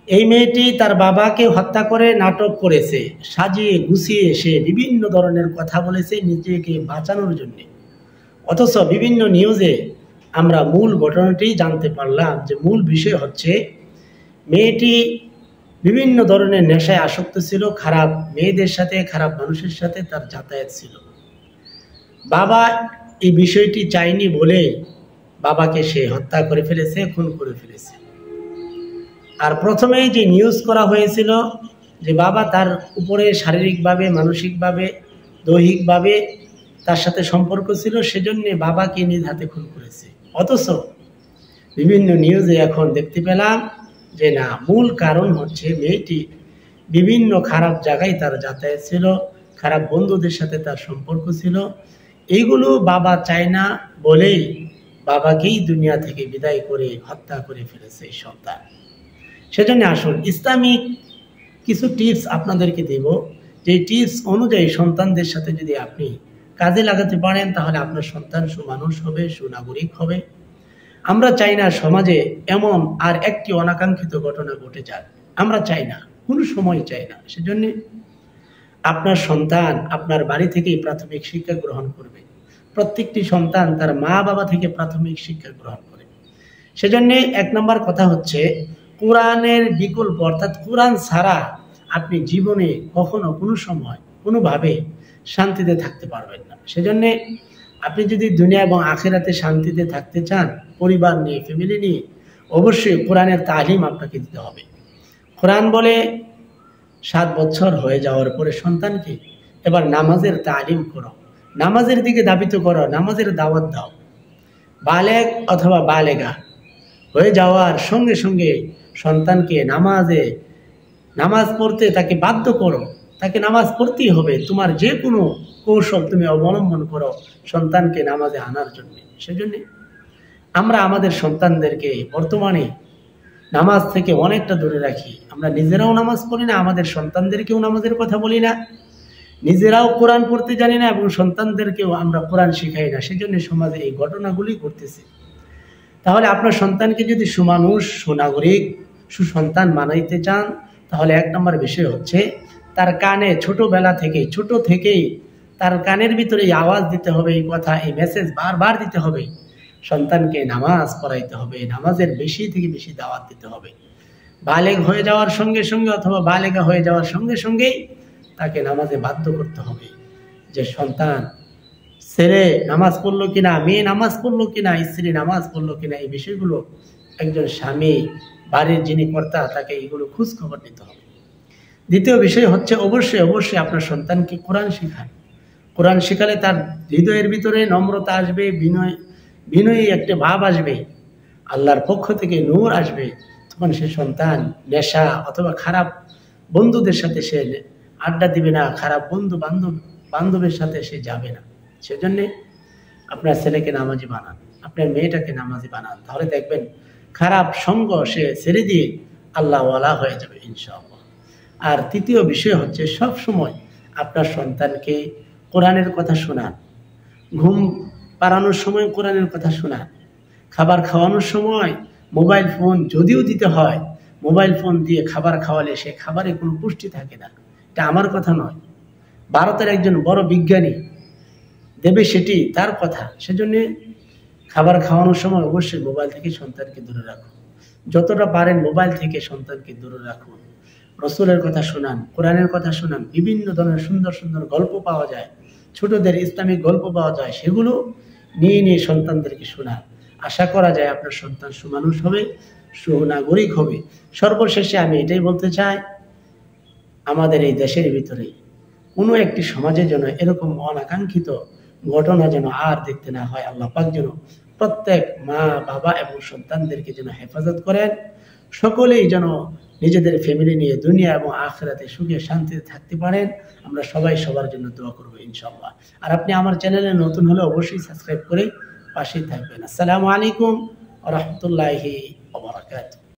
এই মেয়েটি তার বাবাকে হত্যা করে নাটক করেছে, সাজিয়ে গুছিয়ে সে বিভিন্ন ধরনের কথা বলেছে নিজেকে বাঁচানোর জন্য। অথচ বিভিন্ন নিউজে আমরা মূল ঘটনাটি জানতে পারলাম যে মূল বিষয় হচ্ছে মেয়েটি বিভিন্ন ধরনের নেশায় আসক্ত ছিল, খারাপ মেয়েদের সাথে খারাপ মানুষের সাথে তার যাতায়াত ছিল। বাবা এই বিষয়টি চায়নি বলে বাবাকে সে হত্যা করে ফেলেছে, খুন করে ফেলেছে। আর প্রথমেই যে নিউজ করা হয়েছিল যে বাবা তার উপরে শারীরিকভাবে, মানসিকভাবে, দৈহিকভাবে তার সাথে সম্পর্ক ছিল, সেজন্য বাবাকে নিজ হাতে খুন করেছে। অথচ বিভিন্ন নিউজে এখন দেখতে পেলাম যে না, মূল কারণ হচ্ছে মেয়েটি বিভিন্ন খারাপ জায়গায় তার যাতায়াত ছিল, খারাপ বন্ধুদের সাথে তার সম্পর্ক ছিল। এইগুলো বাবা চায় না বলেই বাবাকেই দুনিয়া থেকে বিদায় করে হত্যা করে ফেলেছে এই সন্তান। সেজন্য আসুন ইসলামিক কিছু টিপস আপনাদেরকে দেব, যে টিপস অনুযায়ী সন্তানদের সাথে যদি আপনি কাজে লাগাতে পারেন তাহলে আপনার সন্তান সুমানুষ হবে, সুনাগরিক হবে। আমরা চাই না সমাজে এমন আর একটি অনাকাঙ্ক্ষিত ঘটনা ঘটে যাক, আমরা চাই না, কোনো সময় চাই না। সেজন্য আপনার সন্তান আপনার বাড়ি থেকেই প্রাথমিক শিক্ষা গ্রহণ করবে। প্রত্যেকটি সন্তান তার মা বাবা থেকে প্রাথমিক শিক্ষা গ্রহণ করে। সেজন্য এক নম্বর কথা হচ্ছে কোরআনের বিকল্প, অর্থাৎ কোরআন ছাড়া আপনি জীবনে কখনো কোনো সময় কোনোভাবে শান্তিতে থাকতে পারবেন না। সেজন্য আপনি যদি দুনিয়া এবং আখিরাতে শান্তিতে থাকতে চান, পরিবার নিয়ে, ফ্যামিলি নিয়ে, অবশ্যই কোরআনের তালিম আপনাকে দিতে হবে। কোরআন বলে 7 বছর হয়ে যাওয়ার পরে সন্তানকে এবার নামাজের তালিম করো, নামাজের দিকে ধাবিত করো, নামাজের দাওয়াত দাও। বালেগ অথবা বালেগা হয়ে যাওয়ার সঙ্গে সঙ্গে সন্তানকে নামাজ পড়তে তাকে বাধ্য করো, তাকে নামাজ পড়তেই হবে। তোমার যে কোনো কৌশল তুমি অবলম্বন করো সন্তানকে নামাজে আনার জন্য। সেজন্য আমরা আমাদের সন্তানদেরকে বর্তমানে নামাজ থেকে অনেকটা দূরে রাখি। আমরা নিজেরাও নামাজ পড়ি না, আমাদের সন্তানদেরকেও নামাজের কথা বলি না, নিজেরাও কোরআন পড়তে জানি না এবং সন্তানদেরকেও আমরা কোরআন শিখাই না। সেজন্য সমাজে এই ঘটনাগুলি ঘটতেছে। তাহলে আপনার সন্তানকে যদি সুমানুষ, সুনাগরিক, সুসন্তান বানাইতে চান তাহলে এক নম্বর বিষয় হচ্ছে তার কানে ছোটবেলা থেকে, ছোট থেকেই তার কানের ভিতরে এই আওয়াজ দিতে হবে, এই কথা, এই মেসেজ বারবার দিতে হবে। সন্তানকে নামাজ পড়াইতে হবে, নামাজের বেশি থেকে বেশি দাওয়াত দিতে হবে। বালেগ হয়ে যাওয়ার সঙ্গে সঙ্গে অথবা বালেগা হয়ে যাওয়ার সঙ্গে সঙ্গেই তাকে নামাজে বাধ্য করতে হবে। যে সন্তান ছেলে নামাজ পড়লো কিনা, মেয়ে নামাজ পড়লো কিনা, স্ত্রী নামাজ পড়লো কিনা, এই বিষয়গুলো একজন স্বামী, বাড়ির যিনি কর্তা, তাকে এগুলো খোঁজ খবর নিতে হবে। দ্বিতীয় বিষয় হচ্ছে অবশ্যই অবশ্যই আপনার সন্তানকে কোরআন শেখান। কোরআন শেখালে তার হৃদয়ের ভিতরে নম্রতা আসবে, বিনয়ী একটা ভাব আসবে, আল্লাহর পক্ষ থেকে নূর আসবে। তখন সে সন্তান নেশা অথবা খারাপ বন্ধুদের সাথে সে আড্ডা দিবে না, খারাপ বান্ধবের সাথে সে যাবে না। সেজন্যে আপনার ছেলেকে নামাজি বানান, আপনার মেয়েটাকে নামাজি বানান, তাহলে দেখবেন খারাপ সঙ্গ সে ছেড়ে দিয়ে আল্লাহওয়ালা হয়ে যাবে ইনশাআল্লাহ। আর তৃতীয় বিষয় হচ্ছে সব সময় আপনার সন্তানকে কোরআনের কথা শোনান। ঘুম পাড়ানোর সময় কোরআনের কথা শোনান। খাবার খাওয়ানোর সময় মোবাইল ফোন যদিও দিতে হয়, মোবাইল ফোন দিয়ে খাবার খাওয়ালে সে খাবারে কোনো পুষ্টি থাকে না। এটা আমার কথা নয়, ভারতের একজন বড় বিজ্ঞানী দেবে সেটি তার কথা। সেজন্যে খাবার খাওয়ানোর সময় অবশ্যই মোবাইল থেকে সন্তানকে দূরে রাখুন। যতটা পারেন মোবাইল থেকে সন্তানকে দূরে রাখুন। রসুলের কথা শোনান, কোরআনের কথা শোনান। বিভিন্ন ধরনের সুন্দর সুন্দর গল্প পাওয়া যায়, ছোটদের ইসলামিক গল্প পাওয়া যায়, সেগুলো নিয়ে নিয়ে সন্তানদেরকে শোনান। আশা করা যায় আপনার সন্তান সুমানুষ হবে, সুনাগরিক হবে। সর্বশেষে আমি এটাই বলতে চাই, আমাদের এই দেশের ভিতরে কোনো একটি সমাজে যেন এরকম অনাকাঙ্ক্ষিত ঘটনা যেন আর দেখতে না হয়। আল্লাহ পাক যেন প্রত্যেক মা বাবা এবং সন্তানদেরকে যেন হেফাজত করেন। সকলেই যেন নিজেদের ফ্যামিলি নিয়ে দুনিয়া এবং আখিরাতে সুখে শান্তিতে থাকতে পারেন। আমরা সবাই সবার জন্য দোয়া করব ইনশাআল্লাহ। আর আপনি আমার চ্যানেলে নতুন হলে অবশ্যই সাবস্ক্রাইব করে পাশেই থাকবেন। আসসালামু আলাইকুম ওয়া রাহমাতুল্লাহি ওয়া বারাকাতুহু।